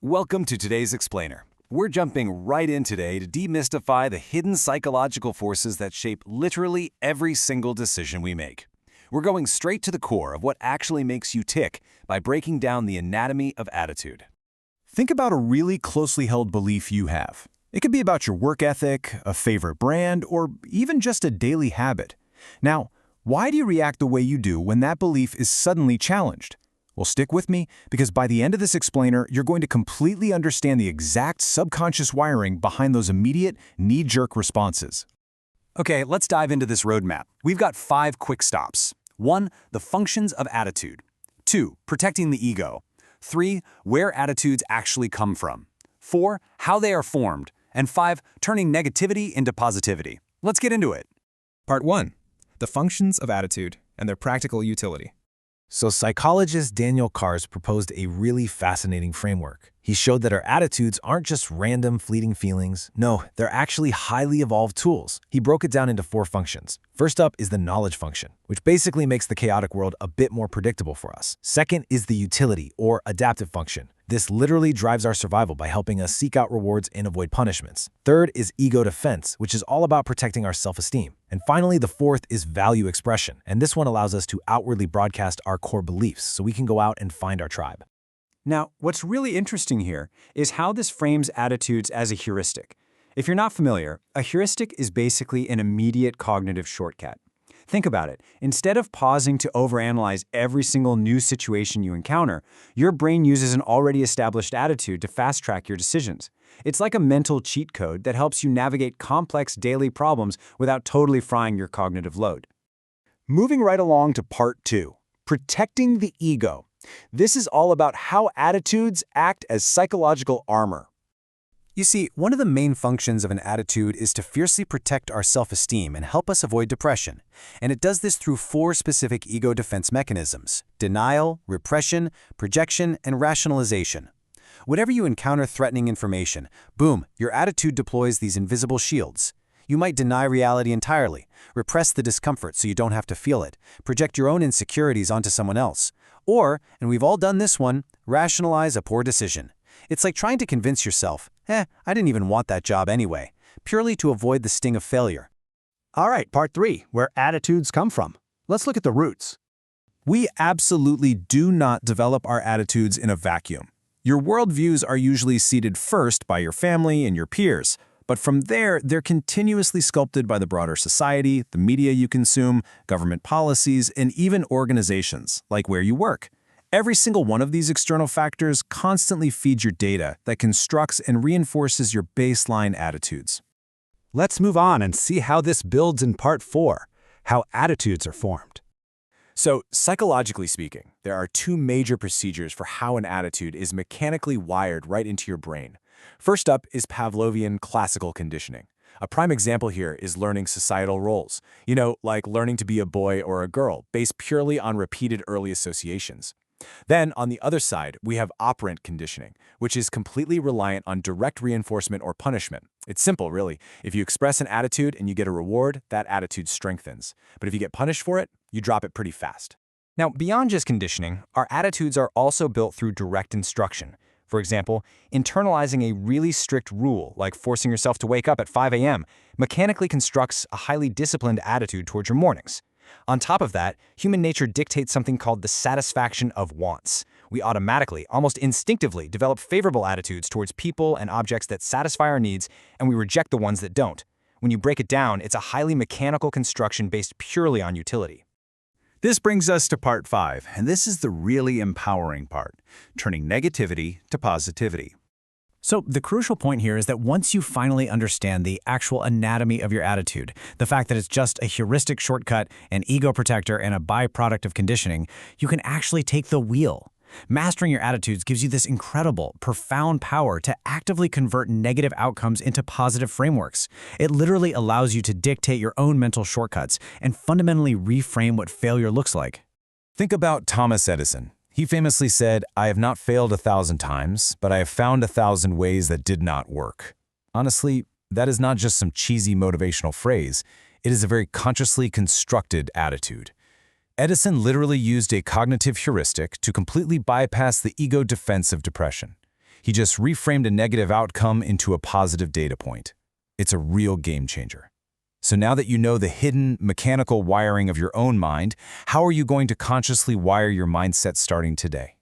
Welcome to today's Explainer. We're jumping right in today to demystify the hidden psychological forces that shape literally every single decision we make. We're going straight to the core of what actually makes you tick by breaking down the anatomy of attitude. Think about a really closely held belief you have. It could be about your work ethic, a favorite brand, or even just a daily habit. Now, why do you react the way you do when that belief is suddenly challenged? Well, stick with me, because by the end of this explainer, you're going to completely understand the exact subconscious wiring behind those immediate, knee-jerk responses. Okay, let's dive into this roadmap. We've got 5 quick stops. 1. The functions of attitude. 2. Protecting the ego. 3. Where attitudes actually come from. 4. How they are formed. And 5. Turning negativity into positivity. Let's get into it. Part 1. The functions of attitude and their practical utility. So psychologist Daniel Katz proposed a really fascinating framework. He showed that our attitudes aren't just random, fleeting feelings. No, they're actually highly evolved tools. He broke it down into 4 functions. First up is the knowledge function, which basically makes the chaotic world a bit more predictable for us. Second is the utility, or adaptive function. This literally drives our survival by helping us seek out rewards and avoid punishments. Third is ego defense, which is all about protecting our self-esteem. And finally, the fourth is value expression, and this one allows us to outwardly broadcast our core beliefs so we can go out and find our tribe. Now, what's really interesting here is how this frames attitudes as a heuristic. If you're not familiar, a heuristic is basically an immediate cognitive shortcut. Think about it. Instead of pausing to overanalyze every single new situation you encounter, your brain uses an already established attitude to fast-track your decisions. It's like a mental cheat code that helps you navigate complex daily problems without totally frying your cognitive load. Moving right along to part 2, protecting the ego. This is all about how attitudes act as psychological armor. You see, one of the main functions of an attitude is to fiercely protect our self-esteem and help us avoid depression. And it does this through 4 specific ego defense mechanisms: denial, repression, projection, and rationalization. Whenever you encounter threatening information, boom, your attitude deploys these invisible shields. You might deny reality entirely, repress the discomfort so you don't have to feel it, project your own insecurities onto someone else. Or, and we've all done this one, rationalize a poor decision. It's like trying to convince yourself, I didn't even want that job anyway, purely to avoid the sting of failure. All right, part 3, where attitudes come from. Let's look at the roots. We absolutely do not develop our attitudes in a vacuum. Your worldviews are usually seeded first by your family and your peers, but from there, they're continuously sculpted by the broader society, the media you consume, government policies, and even organizations, like where you work. Every single one of these external factors constantly feeds your data that constructs and reinforces your baseline attitudes. Let's move on and see how this builds in part 4, how attitudes are formed. So, psychologically speaking, there are 2 major procedures for how an attitude is mechanically wired right into your brain. First up is Pavlovian classical conditioning. A prime example here is learning societal roles. Like learning to be a boy or a girl, based purely on repeated early associations. Then, on the other side, we have operant conditioning, which is completely reliant on direct reinforcement or punishment. It's simple, really. If you express an attitude and you get a reward, that attitude strengthens. But if you get punished for it, you drop it pretty fast. Now, beyond just conditioning, our attitudes are also built through direct instruction. For example, internalizing a really strict rule, like forcing yourself to wake up at 5 a.m., mechanically constructs a highly disciplined attitude towards your mornings. On top of that, human nature dictates something called the satisfaction of wants. We automatically, almost instinctively, develop favorable attitudes towards people and objects that satisfy our needs, and we reject the ones that don't. When you break it down, it's a highly mechanical construction based purely on utility. This brings us to part 5, and this is the really empowering part, turning negativity to positivity. So the crucial point here is that once you finally understand the actual anatomy of your attitude, the fact that it's just a heuristic shortcut, an ego protector, and a byproduct of conditioning, you can actually take the wheel. Mastering your attitudes gives you this incredible, profound power to actively convert negative outcomes into positive frameworks. It literally allows you to dictate your own mental shortcuts and fundamentally reframe what failure looks like. Think about Thomas Edison. He famously said, "I have not failed 1,000 times, but I have found 1,000 ways that did not work." Honestly, that is not just some cheesy motivational phrase. It is a very consciously constructed attitude. Edison literally used a cognitive heuristic to completely bypass the ego defense of depression. He just reframed a negative outcome into a positive data point. It's a real game changer. So now that you know the hidden, mechanical wiring of your own mind, how are you going to consciously wire your mindset starting today?